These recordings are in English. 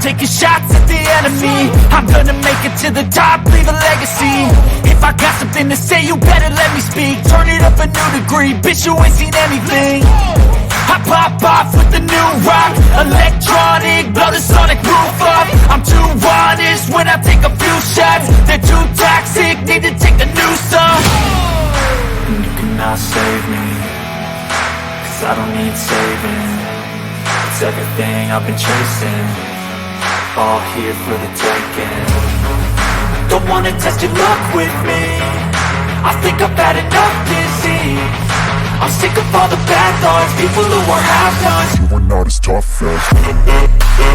taking shots at the enemy. I'm gonna make it to the top, leave a legacy. If I got something to say, you better let me speak. Turn it up a new degree, bitch, you ain't seen anything. I pop off with the new rock, electronic, blow the sonic roof up. I'm too honest when I take a few shots. They're too toxic, need to take the noose off. And you cannot save me, cause I don't need saving. It's everything I've been chasing, all here for the taking. Don't wanna test your luck with me, I think I've had enough disease. I'm sick of all the bad thoughts, people who are half-nots. You are not as tough as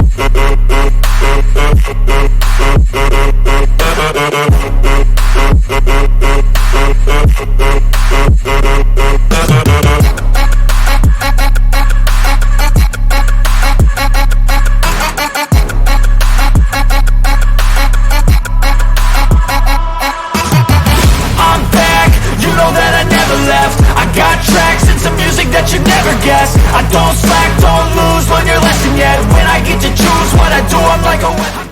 I don't slack, don't lose, learn your lesson yet. When I get to choose what I do, I'm like a